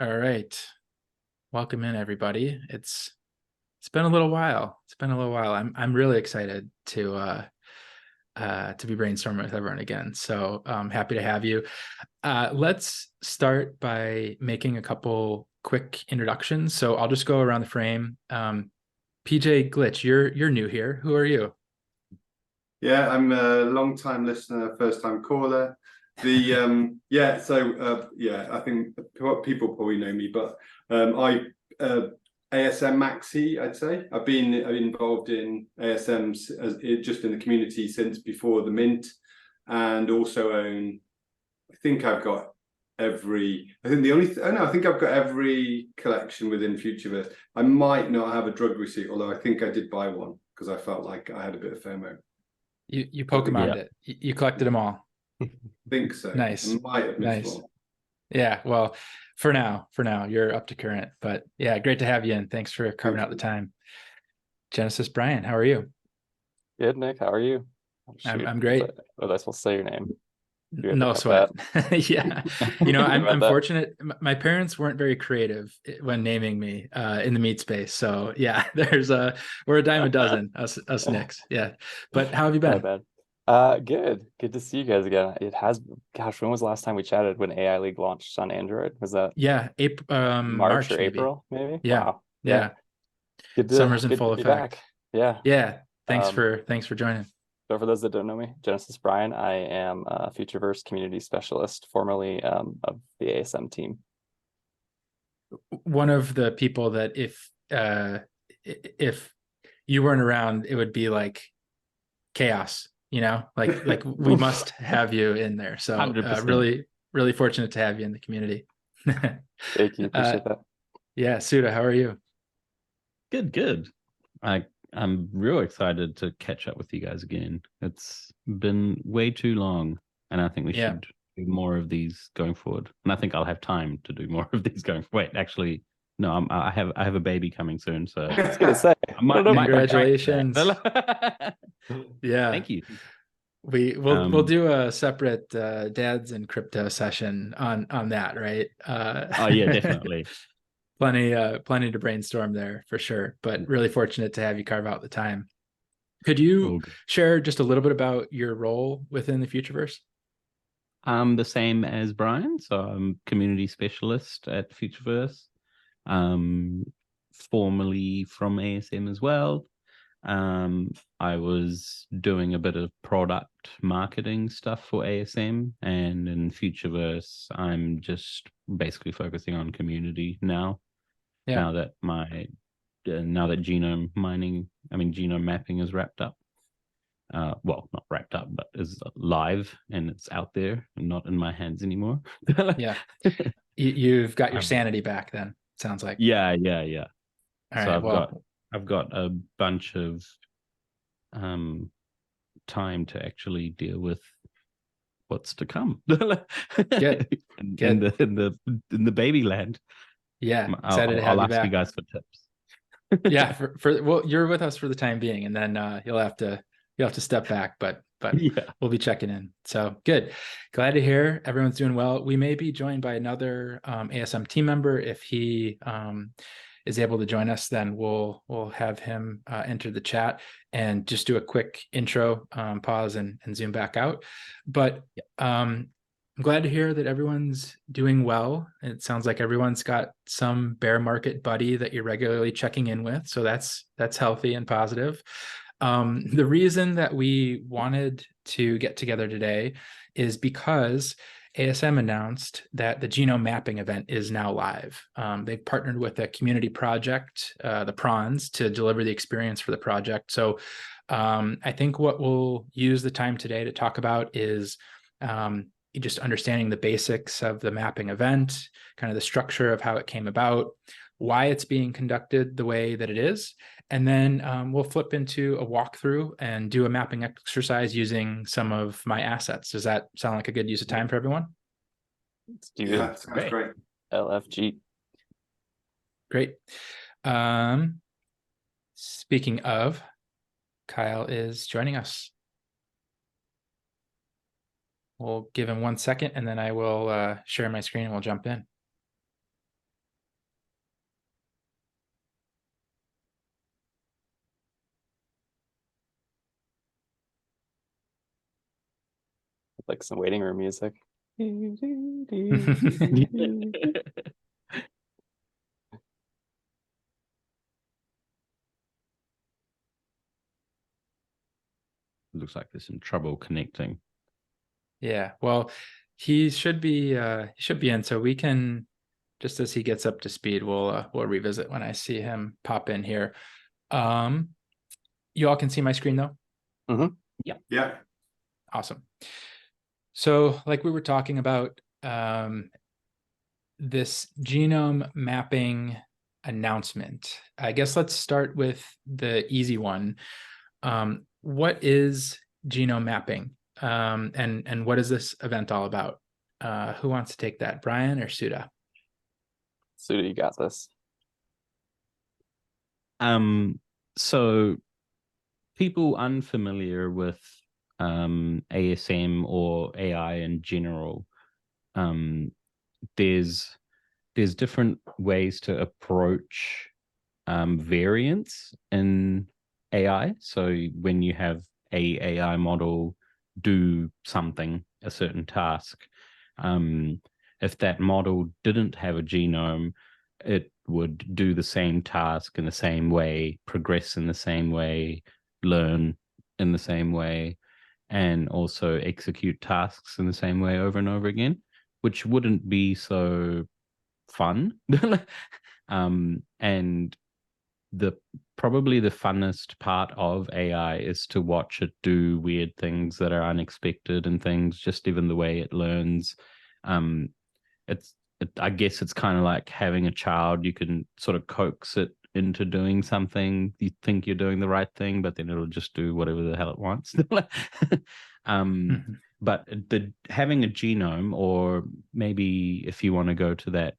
All right. Welcome in, everybody. It's been a little while. It's been a little while. I'm really excited to be brainstorming with everyone again. So happy to have you. Let's start by making a couple quick introductions. So I'll just go around the frame. PJGlitch, you're new here. Who are you? Yeah, I'm a long time listener, first time caller. I think people probably know me, but I ASM Maxi, I'd say. I've been involved in ASMs just in the community since before the mint, and also own. I think I've got every. I think the only. No, I think I've got every collection within Futureverse. I might not have a drug receipt, although I think I did buy one because I felt like I had a bit of FOMO. You I think, Pokemon'd it. You collected them all. think so. Nice. I might have missed Nice. one. Yeah, well, for now, you're up to current. But yeah, great to have you in. Thanks for carving out the time. Genesis Brian, how are you? Good, Nick. How are you? Oh, I'm great. Was I supposed to say your name? Do we have to No cut sweat. that? Yeah. I'm fortunate. My parents weren't very creative when naming me in the meat space. So yeah, we're a dime a dozen, us Nicks. Yeah. But how have you My been? bad. Good. Good to see you guys again. Gosh, when was the last time we chatted when AI League launched on Android? Was that Yeah, April, March or maybe. April, maybe? Yeah. Wow. Yeah. Yeah. Summer's in Good full to be effect. back. Yeah. Yeah. Thanks Um, for joining. so for those that don't know me, Genesis Brian, I am a Futureverse community specialist, formerly of the ASM team. One of the people that if you weren't around, it would be like chaos, like we must have you in there. So 100%. really fortunate to have you in the community. Thank you. Appreciate that. Yeah, Suda, how are you? Good. I'm real excited to catch up with you guys again. It's been way too long, and I think we should do more of these going forward. And I think I'll have time to do more of these going forward. Wait, actually, no, I have a baby coming soon, so I was gonna say, congratulations. Yeah, thank you. We'll do a separate dads and crypto session on that, right? Oh yeah, definitely. Plenty to brainstorm there for sure, but really fortunate to have you carve out the time. Could you share just a little bit about your role within the Futureverse? I'm the same as Brian, so I'm community specialist at Futureverse. Formerly from ASM as well. I was doing a bit of product marketing stuff for ASM, and in Futureverse, I'm just basically focusing on community now. Yeah. Now that genome mapping is wrapped up. Well, not wrapped up, but is live and it's out there and not in my hands anymore. Yeah. You've got your sanity back then, sounds like. Yeah. All So right, I've got a bunch of time to actually deal with what's to come. Good. In the baby land. Yeah, excited to have I'll you ask back. you guys for tips. Yeah, well, you're with us for the time being, and then you'll have to step back, but yeah. We'll be checking in. So good. Glad to hear everyone's doing well. We may be joined by another ASM team member. If he is able to join us, then we'll have him enter the chat and just do a quick intro, pause and zoom back out. But I'm glad to hear that everyone's doing well. It sounds like everyone's got some bear market buddy that you're regularly checking in with. So that's healthy and positive. The reason that we wanted to get together today is because ASM announced that the genome mapping event is now live. They've partnered with a community project, the Prawns, to deliver the experience for the project. So I think what we'll use the time today to talk about is just understanding the basics of the mapping event, kind of the structure of how it came about, why it's being conducted the way that it is. And then we'll flip into a walkthrough and do a mapping exercise using some of my assets. Does that sound like a good use of time for everyone? Let's do Yeah, it. sounds great. LFG. Great. Speaking of, Kyle is joining us. We'll give him 1 second and then I will share my screen and we'll jump in. like some waiting room music. Looks like there's some trouble connecting. Yeah, well, he should be in, so we can, just as he gets up to speed, we'll revisit when I see him pop in here. You all can see my screen though? Mm-hmm. Yeah. Awesome. So like we were talking about, this genome mapping announcement, I guess let's start with the easy one. What is genome mapping? And what is this event all about? Who wants to take that, Brian or Suda? Suda, you got this. So people unfamiliar with ASM or AI in general, there's different ways to approach variance in AI. So when you have a AI model do something, a certain task, if that model didn't have a genome, it would do the same task in the same way, progress in the same way, learn in the same way, and also execute tasks in the same way over and over again, which wouldn't be so fun. And probably the funnest part of AI is to watch it do weird things that are unexpected and things, just even the way it learns. I guess it's kind of like having a child. You can sort of coax it into doing something. You think you're doing the right thing, but then it'll just do whatever the hell it wants. But having a genome, or maybe if you want to go to that,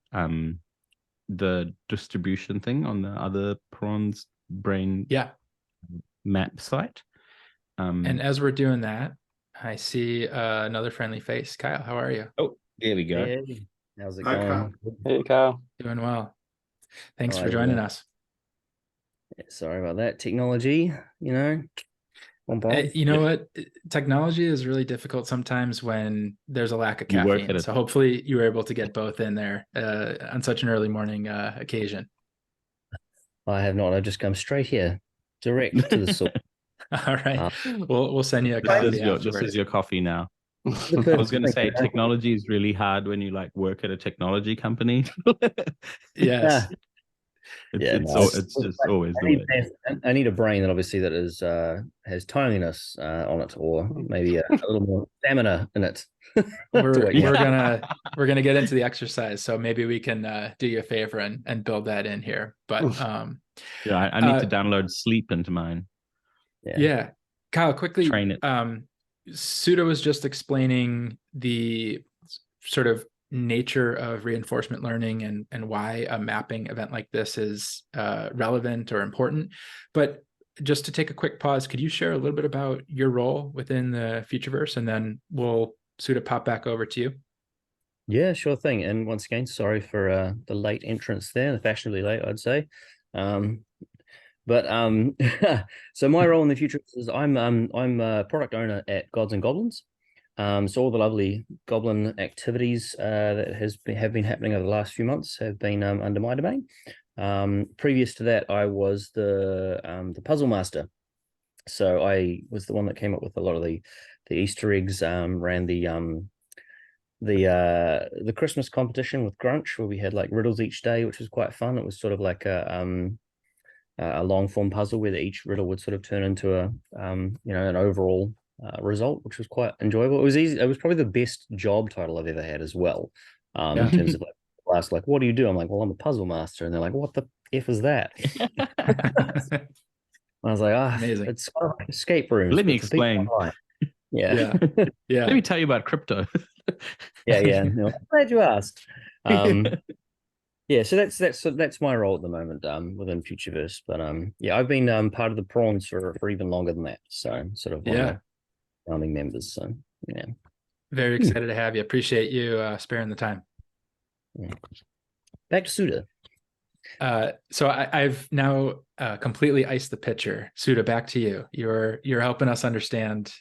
the distribution thing on the other prawns brain map site. And as we're doing that, I see another friendly face. Kyle, how are you? Oh, there we go. Hey, how's it Hi, going? Kyle. Hey, Kyle. Doing well. Thanks All for right, joining well, us. sorry about that. Technology, on board. You know what? Technology is really difficult sometimes when there's a lack of You work caffeine. at So hopefully you were able to get both in there on such an early morning occasion. I have not. I've just come straight here, direct to the source. All right. We'll send you a coffee This is your coffee now. I The was going to perfect say thing. technology is really hard when you like work at a technology company. Yes. It's just always the way. I need a brain that obviously that is has timeliness on it, or maybe a little more stamina in it. We're gonna get into the exercise, so maybe we can do you a favor and build that in here. But yeah, I need to download sleep into mine. Yeah. Kyle, quickly, Train it. Sudo was just explaining the sort of nature of reinforcement learning and why a mapping event like this is relevant or important. But just to take a quick pause, could you share a little bit about your role within the Futureverse, and then we'll Sudo pop back over to you? Yeah, sure thing. And once again, sorry for the late entrance there, the fashionably late, I'd say. But so my role in the future is I'm a product owner at Gods and Goblins. So all the lovely goblin activities that have been happening over the last few months have been under my domain. Previous to that, I was the puzzle master. So I was the one that came up with a lot of the Easter eggs, ran the Christmas competition with Grunch, where we had like riddles each day, which was quite fun. It was sort of like a long form puzzle where each riddle would sort of turn into an overall result, which was quite enjoyable. It was easy. It was probably the best job title I've ever had as well. In terms of like, what do you do? I'm like, well, I'm a puzzle master, and they're like, what the F is that? I was like, Amazing. It's escape rooms. Let me explain. Yeah. Yeah. Let me tell you about crypto. Yeah. No, I'm glad you asked. Yeah, so that's my role at the moment within Futureverse. But yeah, I've been part of the prawns for even longer than that. So sort of one of the founding members. So yeah. Very excited to have you. Appreciate you sparing the time. Yeah. Back to Suda. So I've now completely iced the pitcher. Suda, back to you. You're helping us understand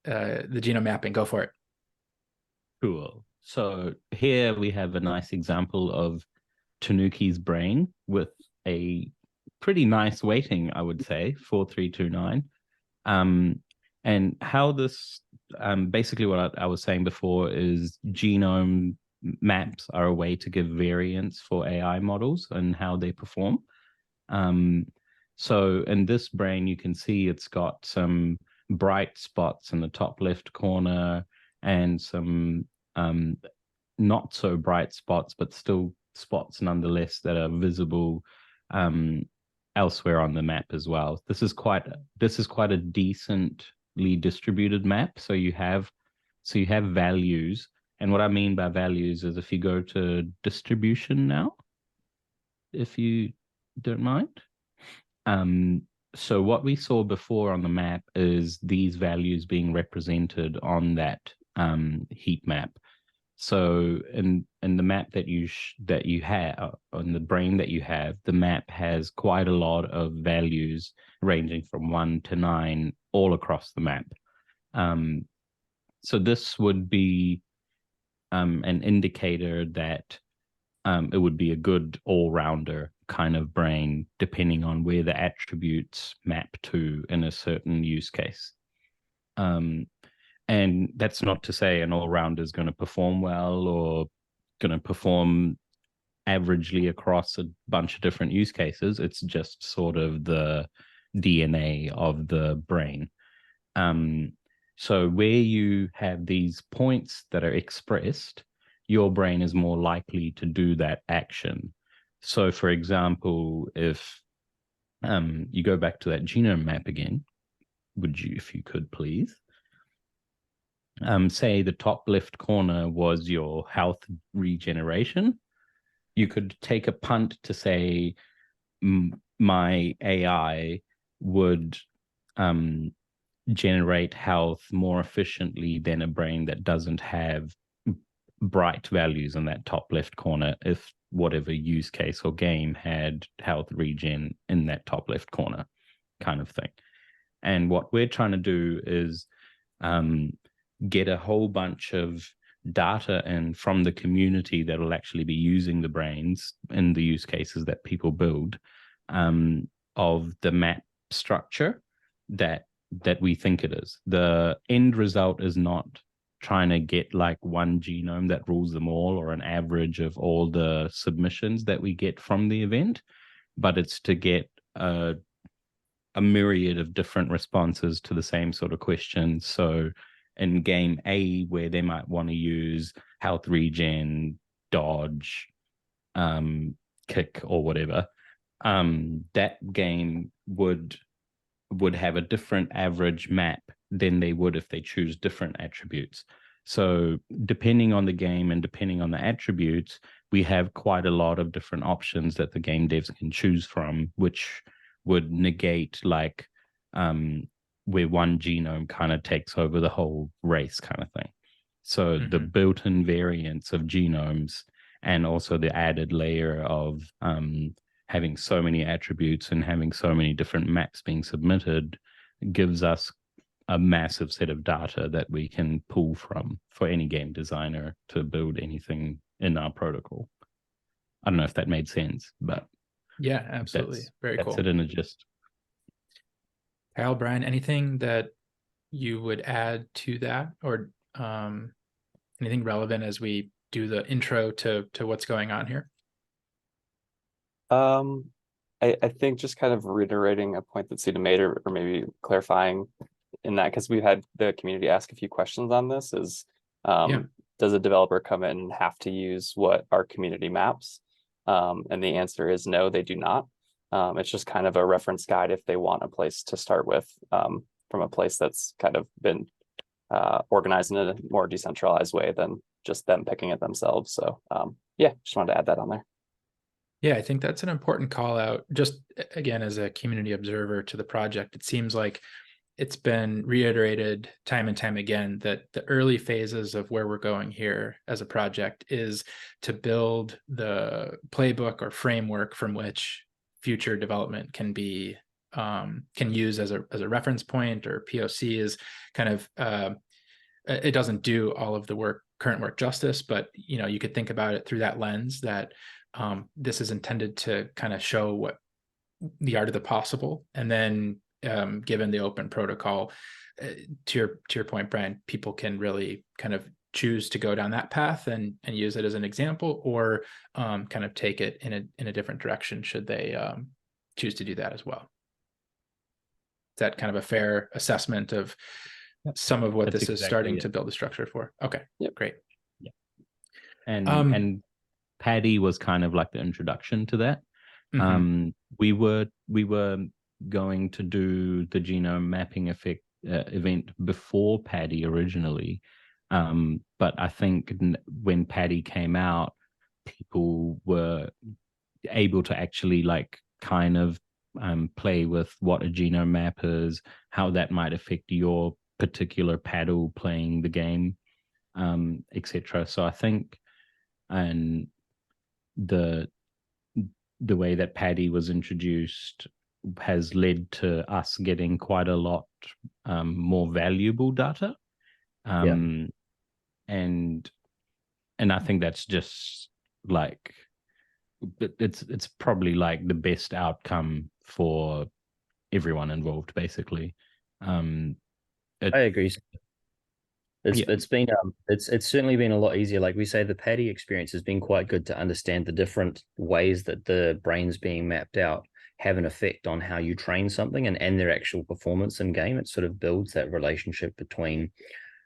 the genome mapping. Go for it. Cool. So here we have a nice example of Tanuki's brain with a pretty nice weighting, I would say, 4329. And how this, basically what I was saying before is genome maps are a way to give variance for AI models and how they perform. So in this brain, you can see it's got some bright spots in the top left corner and some not so bright spots, but still spots nonetheless that are visible elsewhere on the map as well. This is quite a decently distributed map. So you have values, and what I mean by values is if you go to distribution now, if you don't mind. So what we saw before on the map is these values being represented on that heat map. So in the map that you have on the brain that you have, the map has quite a lot of values ranging from 1 to 9 all across the map. So this would be an indicator that it would be a good all-rounder kind of brain, depending on where the attributes map to in a certain use case. And that's not to say an all-rounder is going to perform well or going to perform averagely across a bunch of different use cases. It's just sort of the DNA of the brain. So where you have these points that are expressed, your brain is more likely to do that action. So for example, if you go back to that genome map again, would you, if you could please, say the top left corner was your health regeneration, you could take a punt to say my AI would generate health more efficiently than a brain that doesn't have bright values in that top left corner if whatever use case or game had health regen in that top left corner kind of thing. And what we're trying to do is get a whole bunch of data in from the community that will actually be using the brains in the use cases that people build, of the map structure that we think it is. The end result is not trying to get like one genome that rules them all or an average of all the submissions that we get from the event, but it's to get a myriad of different responses to the same sort of questions. So in game A, where they might want to use health regen, dodge, kick, or whatever, that game would have a different average map than they would if they choose different attributes. So depending on the game and depending on the attributes, we have quite a lot of different options that the game devs can choose from, which would negate like where one genome kind of takes over the whole race kind of thing. So the built-in variance of genomes and also the added layer of having so many attributes and having so many different maps being submitted gives us a massive set of data that we can pull from for any game designer to build anything in our protocol. I don't know if that made sense, but yeah, absolutely. Very cool. That's it in a gist. Kyle, Brian, anything that you would add to that, or anything relevant as we do the intro to what's going on here? I think just kind of reiterating a point that Sudio made, or maybe clarifying in that, because we've had the community ask a few questions on this, is does a developer come in and have to use what our community maps? And the answer is no, they do not. It's just kind of a reference guide if they want a place to start with, from a place that's kind of been organized in a more decentralized way than just them picking it themselves. So yeah, just wanted to add that on there. Yeah, I think that's an important call out. Just again, as a community observer to the project, it seems like it's been reiterated time and time again that the early phases of where we're going here as a project is to build the playbook or framework from which future development can be can use as a reference point or POC is kind of it doesn't do all of the current work justice, but you could think about it through that lens that this is intended to kind of show what the art of the possible, and then given the open protocol, to your point, Brian, people can really kind of choose to go down that path and use it as an example, or kind of take it in a different direction should they choose to do that as well. Is that kind of a fair assessment of some of what That's this is starting to build a structure for? Okay, Yep. Great. Yeah. And Paddy was kind of like the introduction to that. Mhm. We were going to do the genome mapping effect event before Paddy originally, but I think when Paddy came out, people were able to actually like kind of play with what a genome map is, how that might affect your particular paddle playing the game, etc. So I think, and the way that Paddy was introduced has led to us getting quite a lot more valuable data. And I think that's just like, it's probably like the best outcome for everyone involved, basically. I agree. It's been it's certainly been a lot easier. Like we say, the Paddy experience has been quite good to understand the different ways that the brains being mapped out have an effect on how you train something and their actual performance in game. It sort of builds that relationship between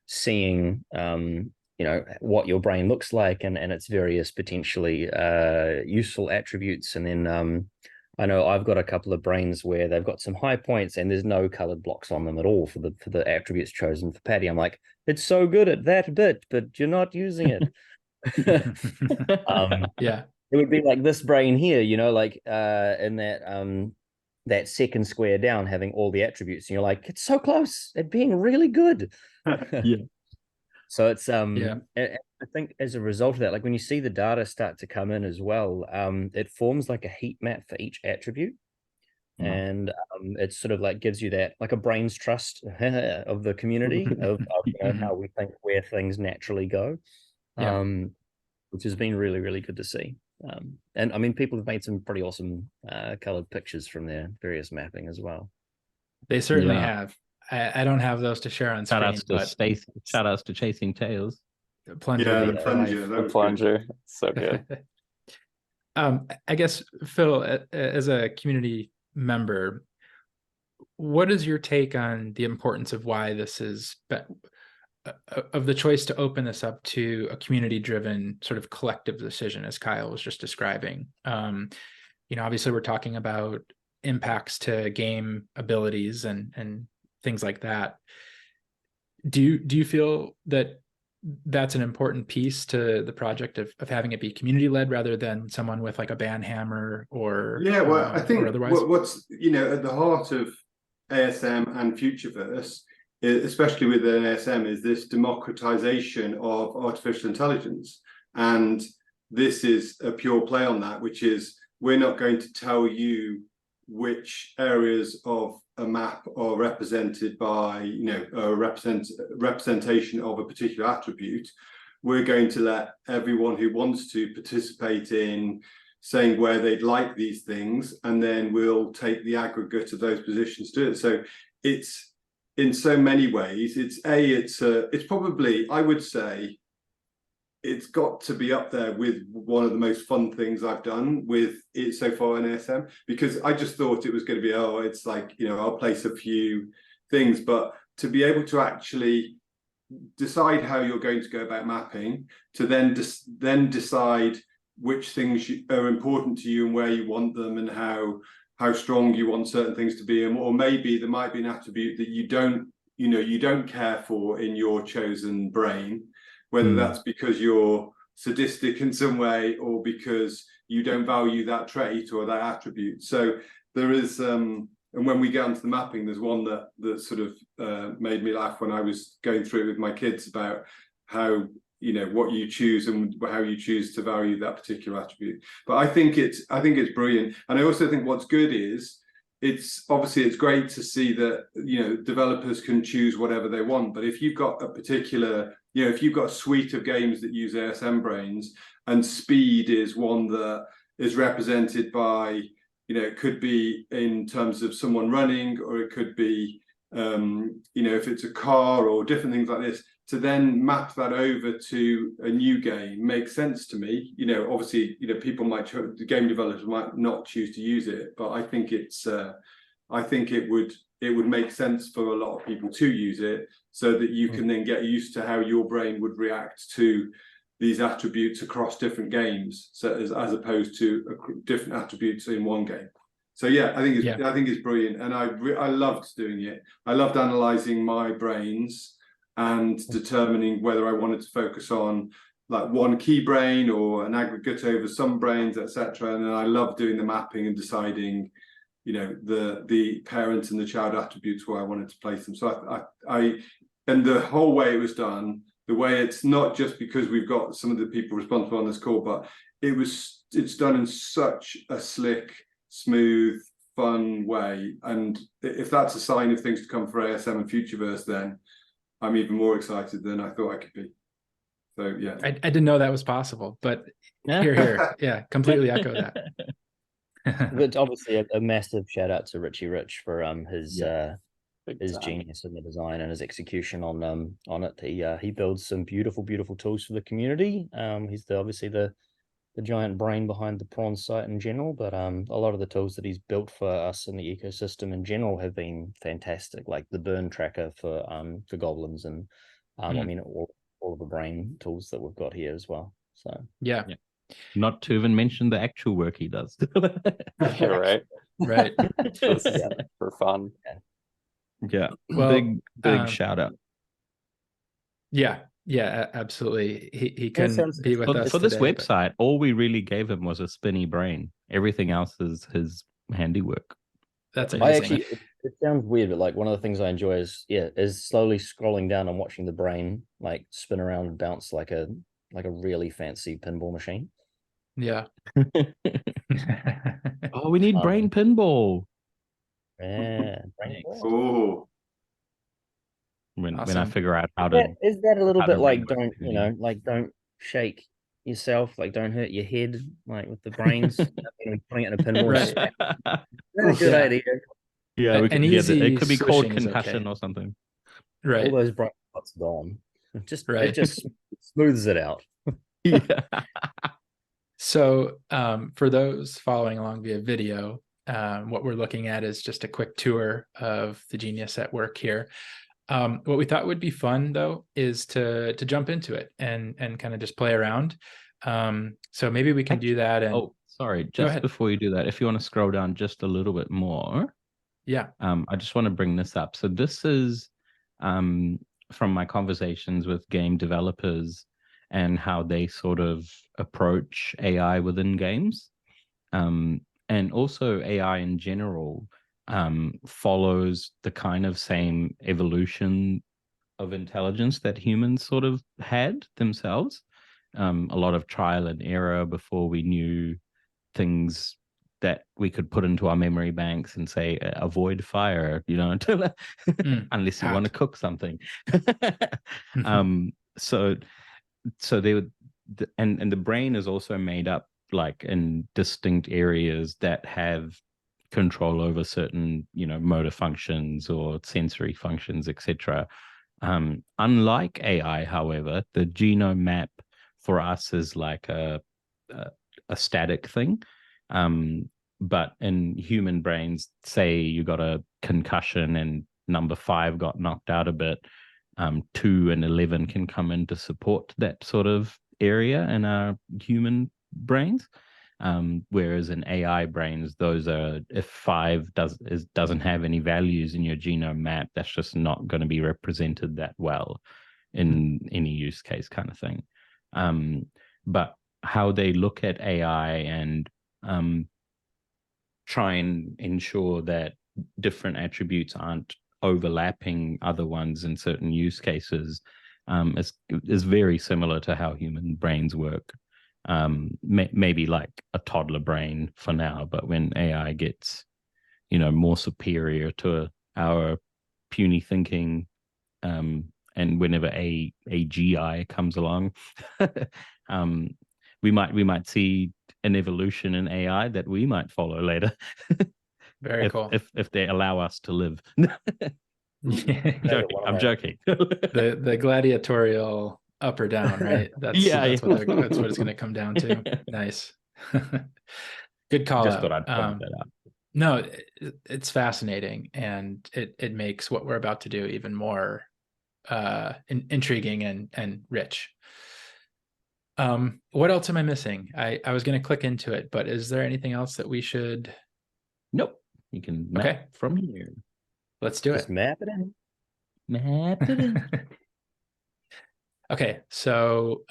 seeing what your brain looks like and its various potentially useful attributes. And then I know I've got a couple of brains where they've got some high points and there's no colored blocks on them at all for the attributes chosen for Paddy. I'm like, it's so good at that bit, but you're not using it. Yeah. It would be like this brain here, like in that second square down, having all the attributes, and you're like, it's so close at being really good. Yeah. So it's I think as a result of that, like when you see the data start to come in as well, it forms like a heat map for each attribute. And it sort of like gives you that like a brain's trust of the community of how we think where things naturally go, which has been really, really good to see. And I mean, people have made some pretty awesome colored pictures from their various mapping as well. They certainly have. I don't have those to share on screen. Shout outs to Chasing Tails. Plunger, the plunger, so good. I guess, Phil, as a community member, what is your take on the importance of why this is of the choice to open this up to a community-driven sort of collective decision, as Kyle was just describing? Obviously we're talking about impacts to game abilities and things like that. Do you feel that that's an important piece to the project of having it be community led rather than someone with like a band hammer or I think otherwise? what's at the heart of ASM and Futureverse, especially with an ASM, is this democratization of artificial intelligence, and this is a pure play on that, which is we're not going to tell you which areas of a map are represented by a representation of a particular attribute. We're going to let everyone who wants to participate in saying where they'd like these things, and then we'll take the aggregate of those positions to it. So it's, in so many ways, it's probably, I would say, it's got to be up there with one of the most fun things I've done with it so far in ASM, because I just thought it was going to be, it's like, I'll place a few things, but to be able to actually decide how you're going to go about mapping, to then decide which things are important to you and where you want them and how strong you want certain things to be, or maybe there might be an attribute that you don't care for in your chosen brain, whether that's because you're sadistic in some way or because you don't value that trait or that attribute. So there is, and when we get onto the mapping, there's one that sort of made me laugh when I was going through it with my kids about how, what you choose and how you choose to value that particular attribute. But I think it's brilliant. And I also think what's good is it's obviously it's great to see that, you know, developers can choose whatever they want. But if you've got a particular, you know, if you've got a suite of games that use ASM brains, and speed is one that is represented by, you know, it could be in terms of someone running, or it could be, you know, if it's a car or different things like this, to then map that over to a new game makes sense to me. You know, obviously, you know, people might, the game developers might not choose to use it, but I think it's, I think it would make sense for a lot of people to use it, so that you can then get used to how your brain would react to these attributes across different games, so as opposed to different attributes in one game. So yeah, I think it's brilliant, and I loved doing it. I loved analyzing my brains and determining whether I wanted to focus on like one key brain or an aggregate over some brains, etc. And then I loved doing the mapping and deciding, you know, the parent and the child attributes where I wanted to place them. So I and the whole way it was done, the way it's not just because we've got some of the people responsible on this call, but it's done in such a slick, smooth, fun way. And if that's a sign of things to come for ASM and Futureverse, then I'm even more excited than I thought I could be. So yeah, I didn't know that was possible, but here, yeah, completely echo that. But obviously a massive shout out to Richie Rich for his Big time. genius in the design and his execution on it. He builds some beautiful tools for the community. He's obviously the giant brain behind the prawn site in general, but a lot of the tools that he's built for us in the ecosystem in general have been fantastic, like the burn tracker for goblins, and I mean all of the brain tools that we've got here as well. So yeah. Not to even mention the actual work he does. Yeah, right. Right. Just for fun. Yeah. Well, big shout out. Yeah, absolutely. He couldn't be with us For this today, website, all we really gave him was a spinny brain. Everything else is his handiwork. That's amazing. amazing. It sounds weird, but like one of the things I enjoy is slowly scrolling down and watching the brain like spin around and bounce like a really fancy pinball machine. Yeah. Oh, we need brain pinball. Yeah. oh, When Awesome. I figure out how to, is that a little how to bit like rewrite don't, the you know, like don't shake yourself, like don't hurt your head, like with the brains, putting it in a pinball. Right. That's a good idea. Yeah, we An can, easy it could be called swishing is concussion okay. or something. Right. All those brain spots gone. It just smooths it out. Yeah. So for those following along via video, what we're looking at is just a quick tour of the genius at work here. What we thought would be fun though is to jump into it and kind of just play around. So maybe we can do that. And sorry, just before you do that, if you want to scroll down just a little bit more. Yeah. I just want to bring this up. So this is from my conversations with game developers and how they sort of approach AI within games. And also AI in general follows the kind of same evolution of intelligence that humans sort of had themselves. A lot of trial and error before we knew things that we could put into our memory banks and say, avoid fire, you know, unless you want to cook something. So they would, and the brain is also made up like in distinct areas that have control over certain, you know, motor functions or sensory functions, etc. Unlike AI, however, the genome map for us is like a static thing. But in human brains, say you got a concussion and number 5 got knocked out a bit, 2 and 11 can come in to support that sort of area in our human brains. Whereas in AI brains, those are, if 5 doesn't have any values in your genome map, that's just not going to be represented that well in any use case kind of thing. But how they look at AI and try and ensure that different attributes aren't overlapping other ones in certain use cases is very similar to how human brains work. Maybe like a toddler brain for now, but when AI gets, more superior to our puny thinking. And whenever a GI comes along, we might see an evolution in AI that we might follow later. Very cool. If they allow us to live. I'm joking. The gladiatorial up or down, right? That's what it's going to come down to. Nice. Good call Just out. thought I'd point that out. No, it's fascinating, and it makes what we're about to do even more intriguing and rich. What else am I missing? I was going to click into it, but is there anything else that we should? Nope. You can map from here. Let's do Just it. map it in. Map it in. Okay, so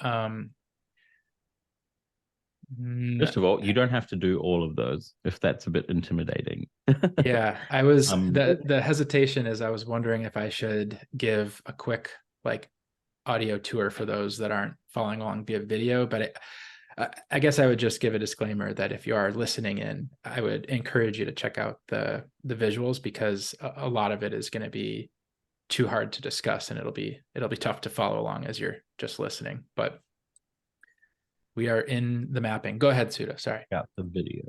first of all, you don't have to do all of those if that's a bit intimidating. Yeah, I was the hesitation is I was wondering if I should give a quick audio tour for those that aren't following along via video, but I guess I would just give a disclaimer that if you are listening in, I would encourage you to check out the visuals, because a lot of it is going to be too hard to discuss, and it'll be tough to follow along as you're just listening. But we are in the mapping. Go ahead, Sudo. Sorry. Got the video.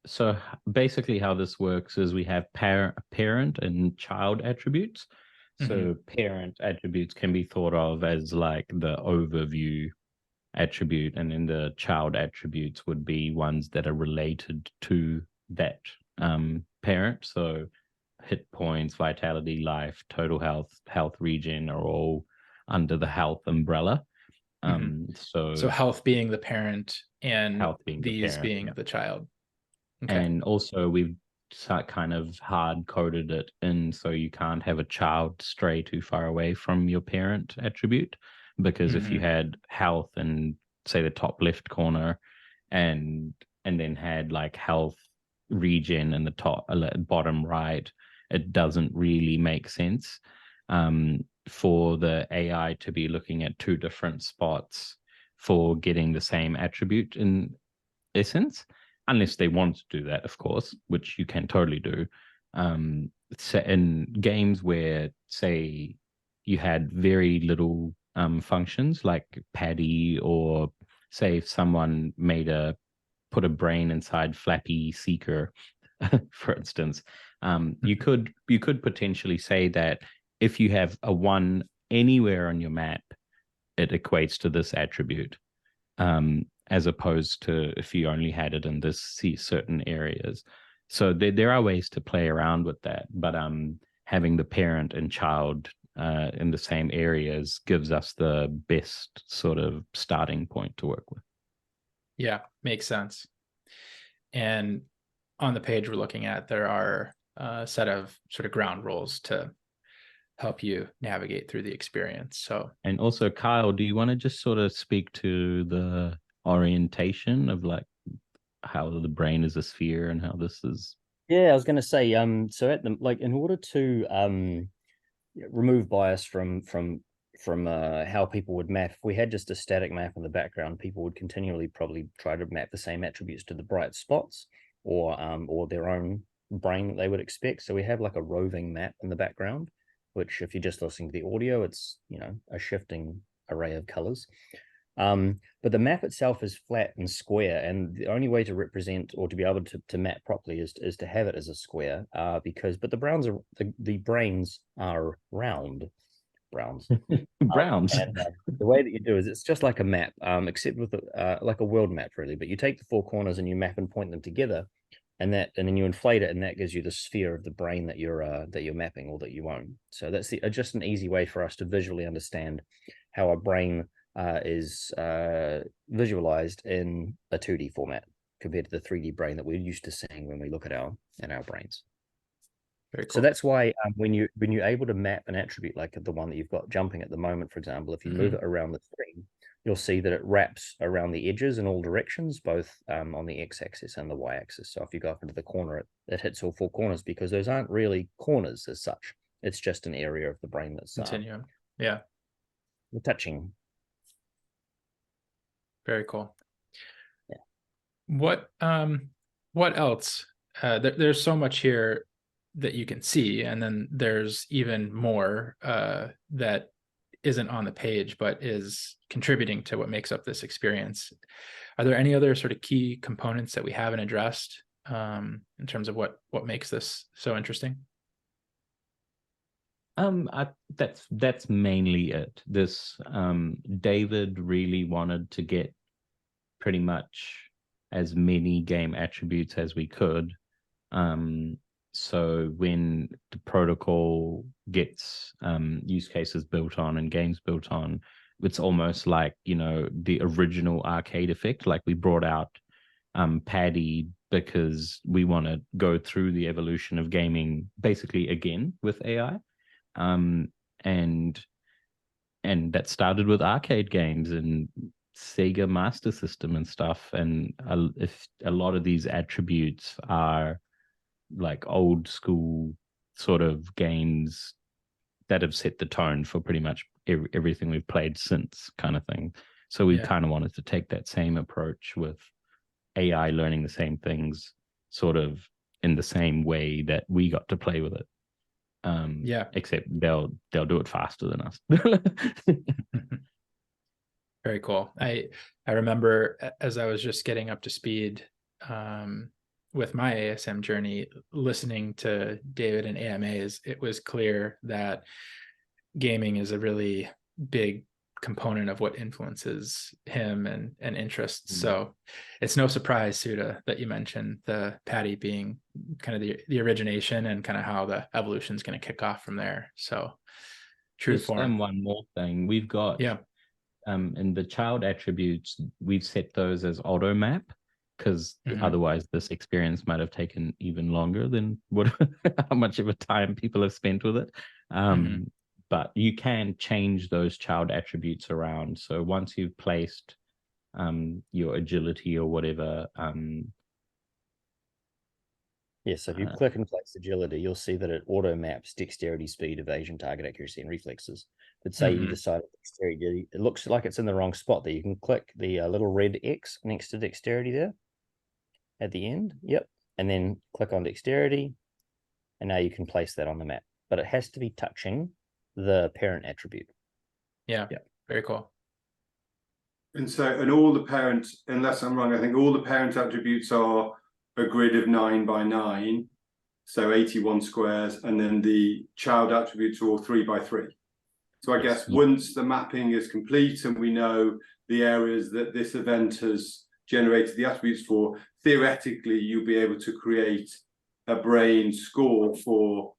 So basically how this works is we have parent and child attributes. So parent attributes can be thought of as like the overview attribute, and then the child attributes would be ones that are related to that parent. So hit points, vitality, life, total health regen are all under the health umbrella. So health being the parent and health being these the parent, being the child. Okay. And also we've kind of hard coded it in so you can't have a child stray too far away from your parent attribute, because if you had health in say the top left corner and then had like health regen in the top bottom right, it doesn't really make sense for the AI to be looking at two different spots for getting the same attribute in essence, unless they want to do that, of course, which you can totally do. In games where, say, you had very little functions like Paddy, or say if someone put a brain inside Flappy Seeker, for instance, you could potentially say that if you have a 1 anywhere on your map, it equates to this attribute, as opposed to if you only had it in this certain areas. So there are ways to play around with that, but having the parent and child in the same areas gives us the best sort of starting point to work with. Yeah, makes sense. And on the page we're looking at, there are a set of sort of ground rules to help you navigate through the experience. So, and also, Kyle, do you want to just sort of speak to the orientation of like how the brain is a sphere and how this is? Yeah, I was going to say, so at the in order to remove bias from how people would map, if we had just a static map in the background, people would continually probably try to map the same attributes to the bright spots or their own brain that they would expect. So we have like a roving map in the background, which if you're just listening to the audio, it's a shifting array of colors. But the map itself is flat and square, and the only way to represent or to be able to map properly is to have it as a square, but the brains are round. Browns. And the way that you do is it's just like a map, except with like a world map really, but you take the four corners and you map and point them together, and then you inflate it, and that gives you the sphere of the brain that you're mapping or that you own. So that's just an easy way for us to visually understand how a brain is visualized in a 2D format compared to the 3D brain that we're used to seeing when we look at our brains. Very cool. So that's why when you're able to map an attribute like the one that you've got jumping at the moment, for example, if you move it around the screen, you'll see that it wraps around the edges in all directions, both on the x-axis and the y-axis. So if you go up into the corner, it hits all four corners, because those aren't really corners as such. It's just an area of the brain that's continuum. Yeah, we're touching. Very cool. Yeah. What else there's so much here that you can see, and then there's even more that isn't on the page but is contributing to what makes up this experience. Are there any other sort of key components that we haven't addressed in terms of what makes this so interesting? That's mainly it. This David really wanted to get pretty much as many game attributes as we could. So when the protocol gets use cases built on and games built on, it's almost like, you know, the original arcade effect. Like we brought out Paddy because we want to go through the evolution of gaming basically again with AI. And that started with arcade games and Sega Master System and stuff. And if a lot of these attributes are like old school sort of games that have set the tone for pretty much everything we've played since, kind of thing. So we kind of wanted to take that same approach with AI learning the same things sort of in the same way that we got to play with it. Except they'll do it faster than us. Very cool. I remember as I was just getting up to speed with my ASM journey, listening to David and AMAs, it was clear that gaming is a really big component of what influences him and interests. So it's no surprise, Suda, that you mentioned the Paddy being kind of the origination and kind of how the evolution is going to kick off from there. So true Just, form. one more thing. We've got in the child attributes, we've set those as auto map, because otherwise this experience might have taken even longer than how much of a time people have spent with it. But you can change those child attributes around. So once you've placed your agility or whatever. So if you click and place agility, you'll see that it auto maps dexterity, speed, evasion, target accuracy, and reflexes. But say you decide dexterity, it looks like it's in the wrong spot there. You can click the little red X next to dexterity there at the end. And then click on dexterity. And now you can place that on the map. But it has to be touching the parent attribute. Very cool. And all the parent, unless I'm wrong, I think all the parent attributes are a grid of 9 by 9, so 81 squares, and then the child attributes are all 3 by 3. So I guess once the mapping is complete and we know the areas that this event has generated the attributes for, theoretically you'll be able to create a brain score for,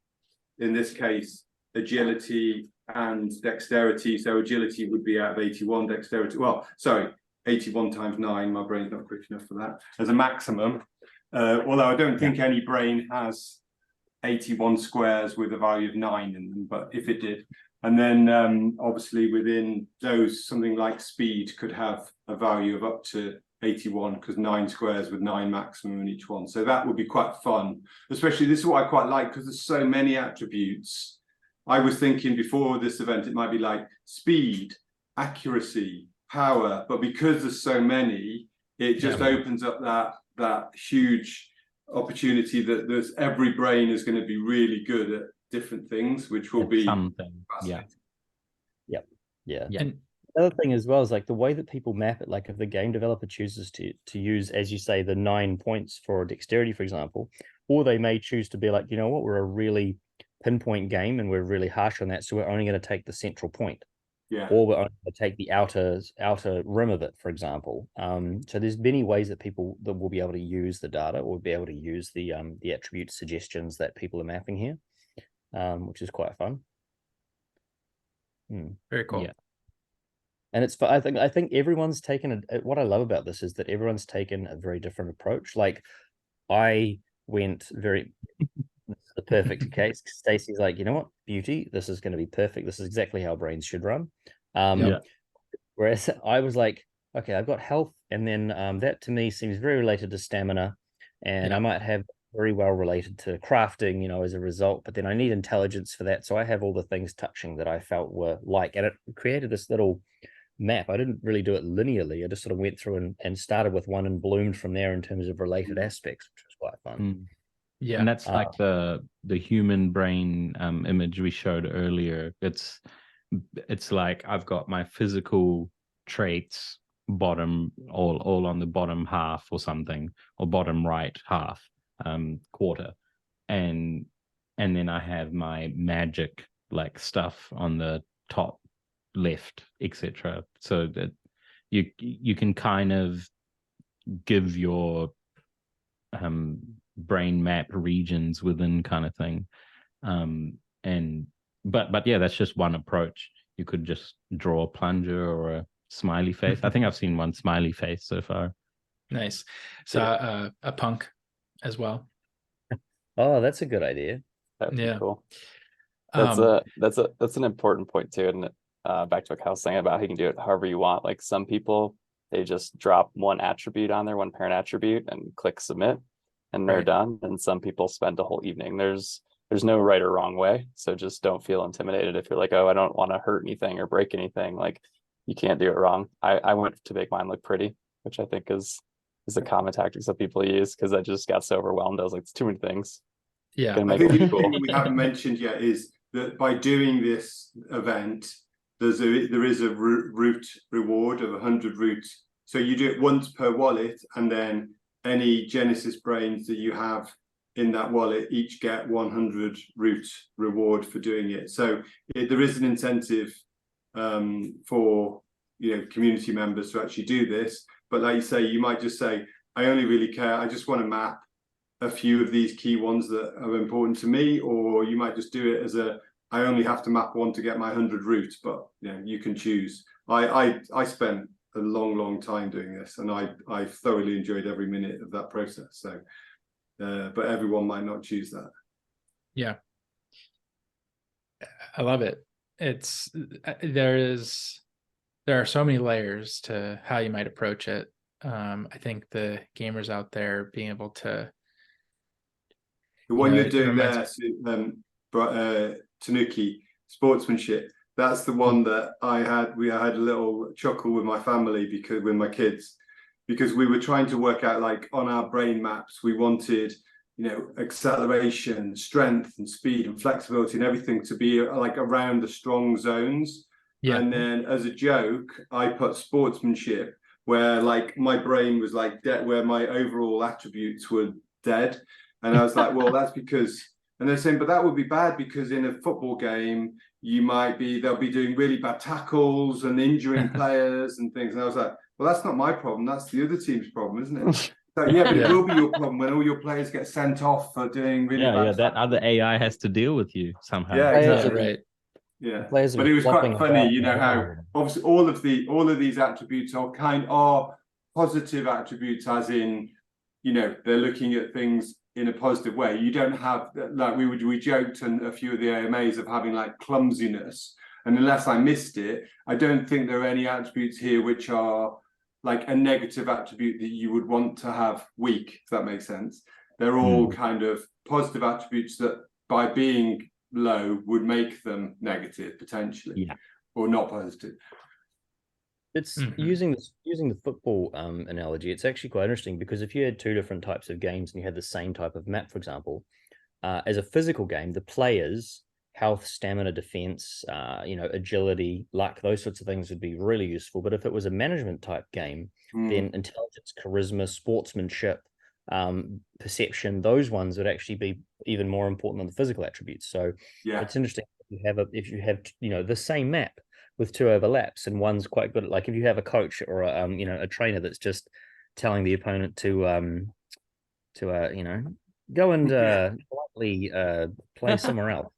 in this case, agility and dexterity. So agility would be out of 81, dexterity, 81 times 9, my brain's not quick enough for that, as a maximum. Although I don't think any brain has 81 squares with a value of 9 in them, but if it did. And then obviously within those, something like speed could have a value of up to 81, because 9 squares with 9 maximum in each one. So that would be quite fun. Especially, this is what I quite like, because there's so many attributes. I was thinking before this event, it might be like speed, accuracy, power, but because there's so many, it just opens up that huge opportunity that there's every brain is going to be really good at different things, which will be something. And the other thing as well is like the way that people map it, like if the game developer chooses to use, as you say, the 9 points for dexterity, for example, or they may choose to be like, you know what, we're a really pinpoint game and we're really harsh on that, so we're only going to take the central point. Or we're only going to take the outer rim of it, for example. So there's many ways that people that will be able to use the data or be able to use the attribute suggestions that people are mapping here, which is quite fun. Very cool. And it's, I think everyone's taken what I love about this is that everyone's taken a very different approach. Like I went very this is the perfect case. Stacey's like, you know what, beauty, this is going to be perfect. This is exactly how brains should run. Whereas I was like, okay, I've got health, and then that to me seems very related to stamina, and I might have very well related to crafting, you know, as a result, but then I need intelligence for that. So I have all the things touching that I felt were like, and it created this little map. I didn't really do it linearly. I just sort of went through and started with one and bloomed from there in terms of related aspects, which was quite fun. Yeah. And that's like the human brain image we showed earlier. It's like I've got my physical traits bottom all on the bottom half or something, or bottom right half quarter, and then I have my magic like stuff on the top left, etc. So that you can kind of give your brain map regions within kind of thing. And but yeah, that's just one approach. You could just draw a plunger or a smiley face. I think I've seen one smiley face so far. Nice. So a punk as well. Oh, that's a good idea. That'd be Yeah. cool. That's an important point too. And back to what Kyle's saying about how you can do it however you want. Like some people, they just drop one attribute on there, one parent attribute, and click submit, and they're Right. done. And some people spend a whole evening. There's no right or wrong way. So just don't feel intimidated if you're like, oh, I don't want to hurt anything or break anything. Like you can't do it wrong. I went to make mine look pretty, which I think is a common tactic that people use, because I just got so overwhelmed. I was like, it's too many things. Yeah. Gonna I make think it the cool. thing we haven't mentioned yet is that by doing this event, there is a root reward of 100 roots. So you do it once per wallet, and then any Genesis brains that you have in that wallet each get 100 root reward for doing it. So there is an incentive for community members to actually do this. But like you say, you might just say, I only really care, I just want to map a few of these key ones that are important to me, or you might just do it as I only have to map one to get my 100 roots, but you can choose. I spent a long time doing this, and I thoroughly enjoyed every minute of that process. So but everyone might not choose that. Yeah. I love it. There are so many layers to how you might approach it. I think the gamers out there being able to, The one you're it doing reminds- there, Tanuki, sportsmanship, that's the one that I had a little chuckle with my family, because with my kids, because we were trying to work out, like on our brain maps, we wanted acceleration, strength and speed and flexibility and everything to be like around the strong zones. Yeah. And then as a joke, I put sportsmanship, where like my brain was like dead, where my overall attributes were dead. And I was like, well, that's because, and they're saying, but that would be bad, because in a football game, they'll be doing really bad tackles and injuring players and things. And I was like, well, that's not my problem. That's the other team's problem, isn't it? So, yeah, but it will be your problem when all your players get sent off for doing really bad tackles. That other AI has to deal with you somehow. Yeah, exactly. Right. Yeah, Players but are it was quite flopping funny, about. how obviously all of these attributes are positive attributes, as in, they're looking at things in a positive way. You don't have, like we joked in a few of the AMAs of having like clumsiness, and unless I missed it, I don't think there are any attributes here which are like a negative attribute that you would want to have weak, if that makes sense. They're all kind of positive attributes that by being low would make them negative potentially, or not positive. It's using the football analogy. It's actually quite interesting, because if you had two different types of games and you had the same type of map, for example, as a physical game, the players' health, stamina, defense, agility, luck, those sorts of things would be really useful. But if it was a management type game, then intelligence, charisma, sportsmanship, perception, those ones would actually be even more important than the physical attributes. So it's interesting if you have the same map with two overlaps, and one's quite good at, like, if you have a coach or a trainer that's just telling the opponent to go and politely play somewhere else.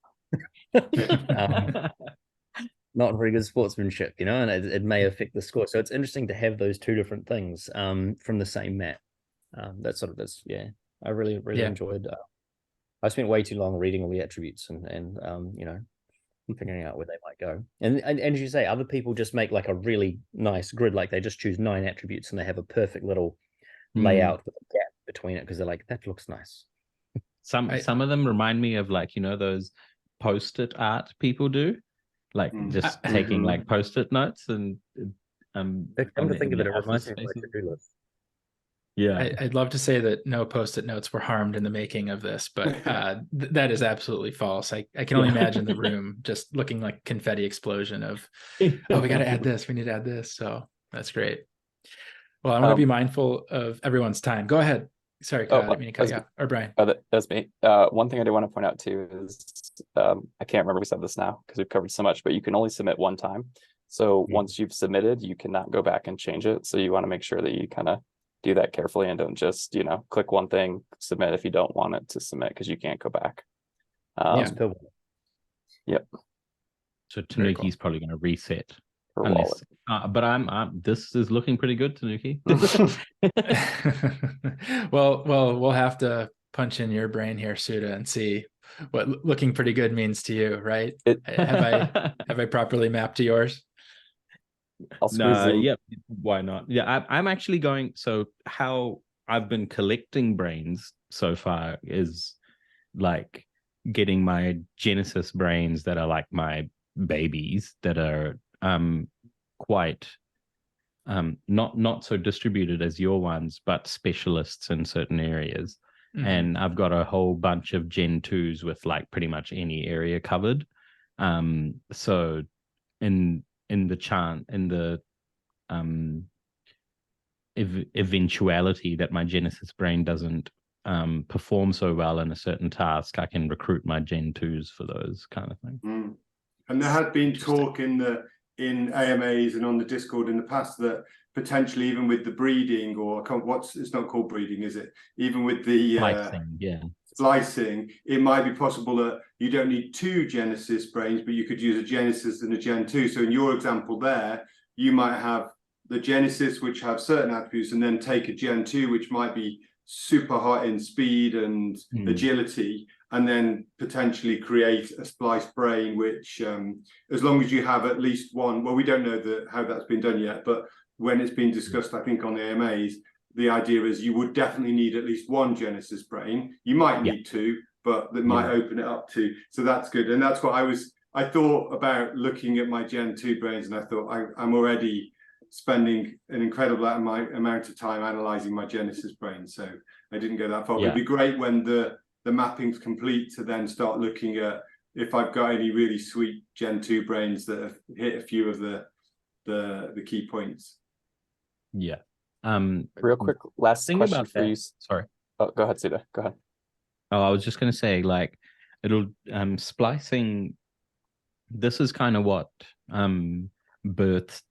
Not very good sportsmanship, and it may affect the score. So it's interesting to have those two different things from the same map. I really enjoyed. I spent way too long reading all the attributes and figuring out where they might go. And as you say, other people just make like a really nice grid, like they just choose 9 attributes and they have a perfect little layout with a gap between it, because they're like, that looks nice. Some of them remind me of, like, those post-it art people do, like just taking like post-it notes and Come to think of it, it reminds me of my to-do list. Yeah. I'd love to say that no post-it notes were harmed in the making of this, but that is absolutely false. I can only imagine the room just looking like confetti explosion of, oh, we got to add this. We need to add this. So that's great. Well, I want to be mindful of everyone's time. Go ahead. Sorry, Kyle, I didn't mean to cut you off. Or Brian. That's me. One thing I do want to point out too is I can't remember if we said this now because we've covered so much, but you can only submit one time. So once you've submitted, you cannot go back and change it. So you want to make sure that you kind of do that carefully and don't just, click one thing, submit if you don't want it to submit because you can't go back. Yep. So Tanuki's probably going to reset. For unless, but I'm this is looking pretty good, Tanuki. well, we'll have to punch in your brain here, Suda, and see what looking pretty good means to you, right? Have I properly mapped to yours? Yeah, why not? Yeah, I'm actually going. So how I've been collecting brains so far is like getting my Genesis brains that are like my babies that are quite not so distributed as your ones, but specialists in certain areas. Mm-hmm. And I've got a whole bunch of Gen 2s with like pretty much any area covered. So in the eventuality that my Genesis brain doesn't perform so well in a certain task, I can recruit my Gen 2s for those kind of things. Mm. And there had been talk in AMAs and on the Discord in the past that potentially even with the breeding, or it's not called breeding, is it? Even with the splicing, it might be possible that you don't need two Genesis brains, but you could use a Genesis and a Gen 2. So in your example there, you might have the Genesis, which have certain attributes, and then take a Gen 2, which might be super hot in speed and agility, and then potentially create a spliced brain, which as long as you have at least one, well, we don't know how that's been done yet, but when it's been discussed, I think on the AMAs, the idea is you would definitely need at least one Genesis brain. You might need two, but that might open it up to, so that's good. And that's what I thought about looking at my Gen 2 brains, and I thought I'm already spending an incredible amount of time analyzing my Genesis brain, so I didn't go that far. It'd be great when the mapping's complete to then start looking at if I've got any really sweet Gen 2 brains that have hit a few of the key points. Yeah. Real quick, last thing question for you. Sorry. Oh, go ahead, Sita. Go ahead. Oh, I was just going to say, like, it'll splicing. This is kind of what birthed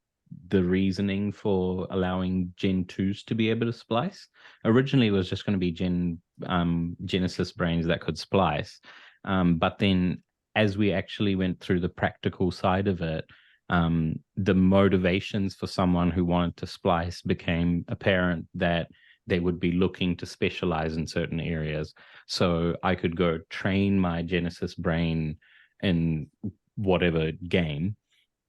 the reasoning for allowing Gen 2s to be able to splice. Originally, it was just going to be Genesis brains that could splice. But then as we actually went through the practical side of it, the motivations for someone who wanted to splice became apparent that they would be looking to specialize in certain areas. So I could go train my Genesis brain in whatever game.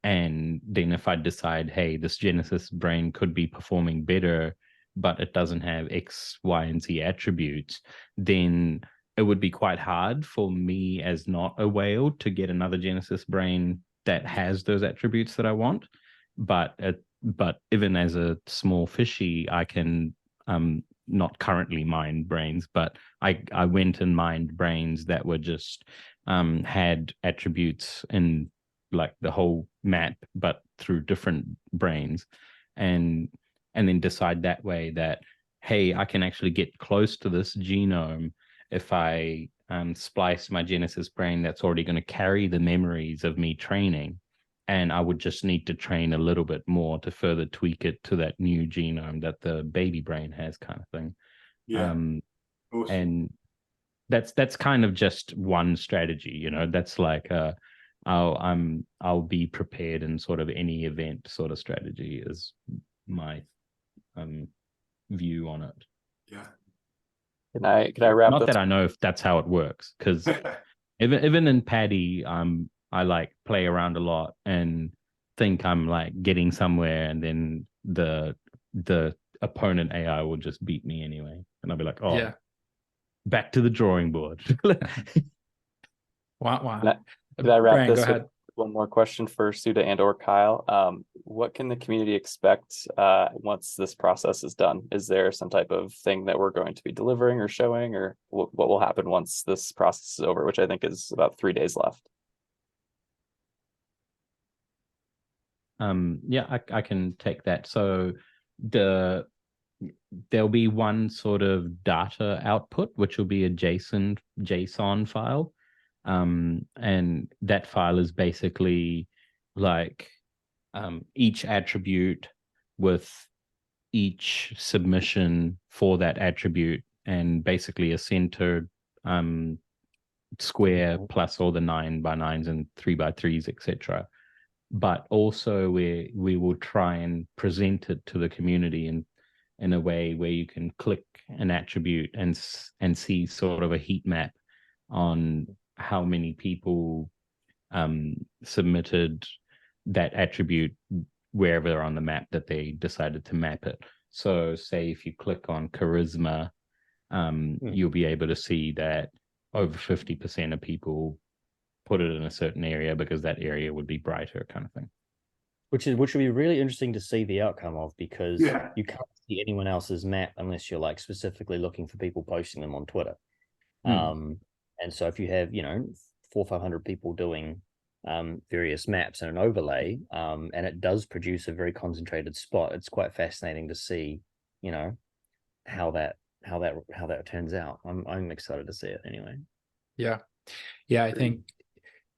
And then if I decide, hey, this Genesis brain could be performing better, but it doesn't have X, Y, and Z attributes, then it would be quite hard for me as not a whale to get another Genesis brain that has those attributes that I want. But even as a small fishy, I can not currently mine brains, but I went and mined brains that were just had attributes in like the whole map, but through different brains, and then decide that way that, hey, I can actually get close to this genome if I splice my Genesis brain that's already going to carry the memories of me training, and I would just need to train a little bit more to further tweak it to that new genome that the baby brain has, kind of thing. Awesome. And that's kind of just one strategy, that's like I'll be prepared in sort of any event sort of strategy is my view on it. Yeah. Can I wrap Not this? that I know if that's how it works, because even in Paddy, I like play around a lot and think I'm like getting somewhere, and then the opponent AI will just beat me anyway, and I'll be like, oh, back to the drawing board. Wow. Can I wrap Brian, this? go ahead. one more question for Suda and or Kyle. What can the community expect once this process is done? Is there some type of thing that we're going to be delivering or showing, or what will happen once this process is over, which I think is about 3 days left? Yeah, I can take that. So there'll be one sort of data output, which will be a JSON file. And that file is basically like each attribute with each submission for that attribute, and basically a centered square plus all the 9x9s and 3x3s, etc. But also we will try and present it to the community in a way where you can click an attribute and see sort of a heat map on how many people submitted that attribute wherever on the map that they decided to map it. So say if you click on charisma, you'll be able to see that over 50% of people put it in a certain area because that area would be brighter, kind of thing. Which would be really interesting to see the outcome of, because you can't see anyone else's map unless you're like specifically looking for people posting them on Twitter. And so if you have, 400 or 500 people doing various maps and an overlay, and it does produce a very concentrated spot, it's quite fascinating to see, how that turns out. I'm excited to see it anyway. Yeah, I think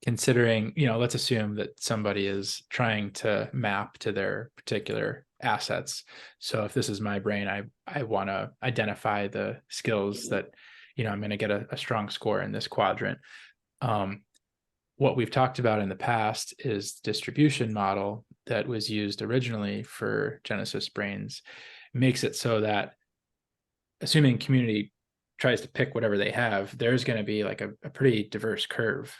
considering, let's assume that somebody is trying to map to their particular assets. So if this is my brain, I want to identify the skills that, I'm going to get a strong score in this quadrant. What we've talked about in the past is distribution model that was used originally for Genesis Brains makes it so that, assuming community tries to pick whatever they have, there's going to be like a pretty diverse curve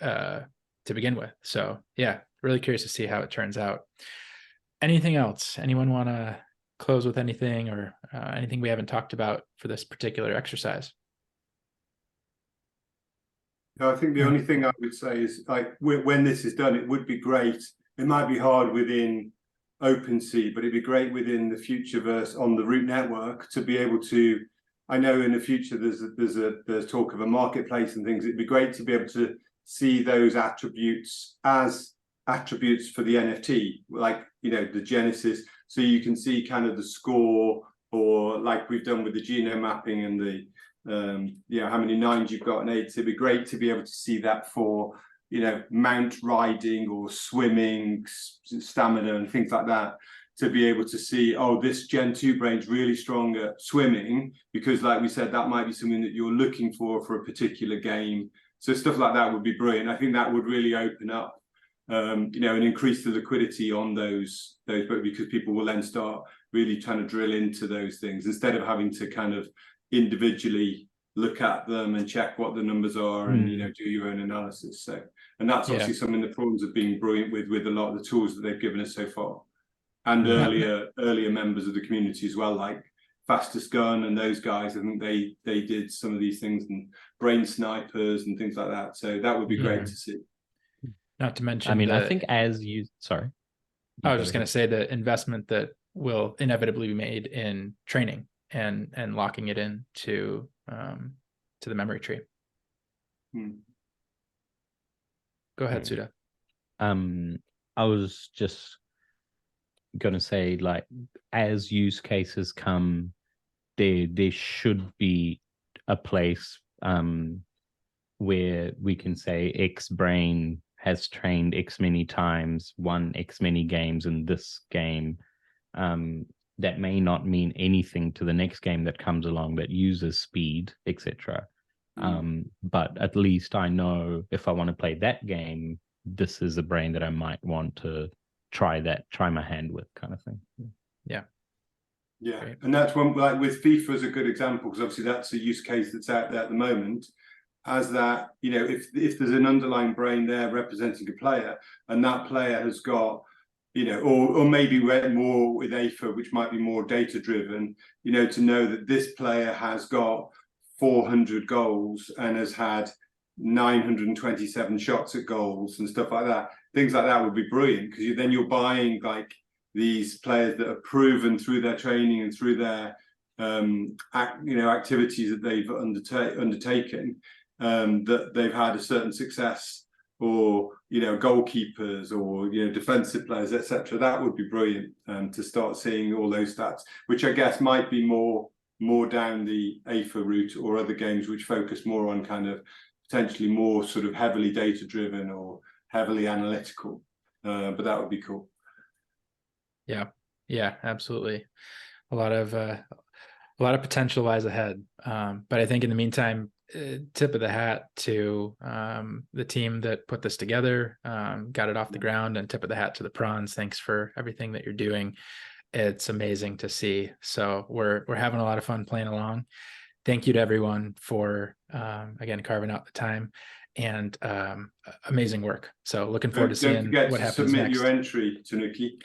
to begin with. So yeah, really curious to see how it turns out. Anything else? Anyone want to close with anything, or anything we haven't talked about for this particular exercise? I think the only thing I would say is, like, when this is done, it would be great. It might be hard within OpenSea, but it'd be great within the Futureverse on the root network to be able to. I know in the future there's talk of a marketplace and things. It'd be great to be able to see those attributes as attributes for the NFT, like the Genesis, so you can see kind of the score, or like we've done with the genome mapping and the how many 9s you've got and 8s. It'd be great to be able to see that for mount riding or swimming, stamina and things like that, to be able to see, oh, this Gen 2 brain's really strong at swimming, because like we said, that might be something that you're looking for a particular game. So stuff like that would be brilliant. I think that would really open up and increase the liquidity on those, because people will then start really trying to drill into those things instead of having to kind of individually look at them and check what the numbers are and do your own analysis. So, and that's obviously something the prawns have been brilliant with a lot of the tools that they've given us so far, and earlier members of the community as well, like Fastest Gun and those guys. I think they did some of these things, and Brain Snipers and things like that. So that would be great to see. Not to mention, I think as you, sorry, I was just going to say the investment that will inevitably be made in training and locking it in to the memory tree. Go ahead, Suda. I was just going to say, like, as use cases come, there should be a place where we can say X brain has trained X many times, won X many games in this game. That may not mean anything to the next game that comes along that uses speed, etc. But at least I know if I want to play that game, this is a brain that I might want to try my hand with, kind of thing. Yeah. Great. And that's one, like with FIFA is a good example, because obviously that's a use case that's out there at the moment. As that, if there's an underlying brain there representing a player, and that player has got, or maybe more with AFA, which might be more data driven, to know that this player has got 400 goals and has had, 927 shots at goals and stuff like that. Things like that would be brilliant, because then you're buying like these players that are proven through their training and through their activities that they've undertaken, that they've had a certain success, or goalkeepers, or defensive players, etc. That would be brilliant, to start seeing all those stats, which I guess might be more down the AFA route, or other games which focus more on kind of potentially more sort of heavily data driven or heavily analytical, but that would be cool. Yeah, absolutely. A lot of potential lies ahead, but I think in the meantime, tip of the hat to the team that put this together, got it off the ground, and tip of the hat to the prawns. Thanks for everything that you're doing. It's amazing to see. So we're having a lot of fun playing along. Thank you to everyone for again carving out the time, and amazing work. So looking forward to seeing what happens submit next. Your entry, Tanuki.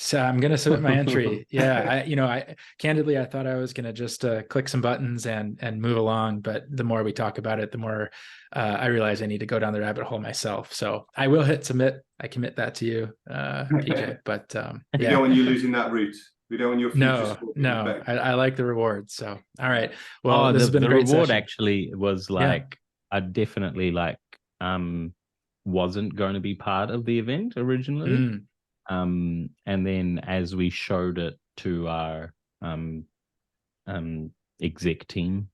So I'm going to submit my entry. Yeah. I candidly, I thought I was going to just click some buttons and move along. But the more we talk about it, the more I realize I need to go down the rabbit hole myself. So I will hit submit. I commit that to you, PJ. But we don't want you losing that route. We don't want your future. No. I like the rewards. So, all right. Well, this has been a great reward. Session. Actually was like, I definitely wasn't going to be part of the event originally. And then as we showed it to our exec team,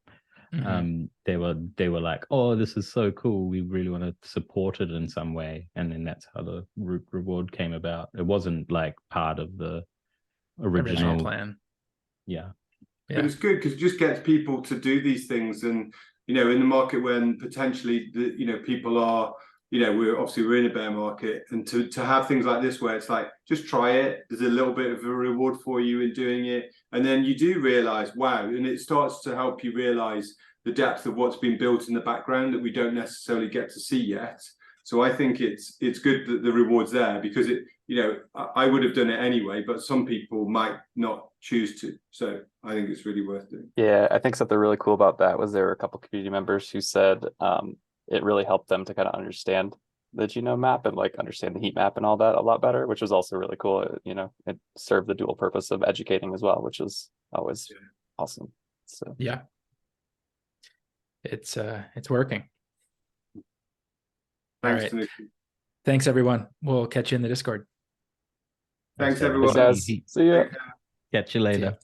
they were like, oh, this is so cool, we really want to support it in some way. And then that's how the reward came about. It wasn't like part of the original plan. But it's good because it just gets people to do these things. And in the market when potentially people are, we're in a bear market, and to have things like this where it's like, just try it, there's a little bit of a reward for you in doing it, and then you do realize, wow, and it starts to help you realize the depth of what's been built in the background that we don't necessarily get to see yet. So I think it's good that the reward's there, because I would have done it anyway, but some people might not choose to. So I think it's really worth doing. Yeah, I think something really cool about that was there were a couple community members who said it really helped them to kind of understand the genome map and like understand the heat map and all that a lot better, which was also really cool. It served the dual purpose of educating as well, which is always awesome. So yeah, it's working. Thanks, all right. Thanks everyone. We'll catch you in the Discord. Thanks everyone. Thanks, guys. See ya. Catch you later.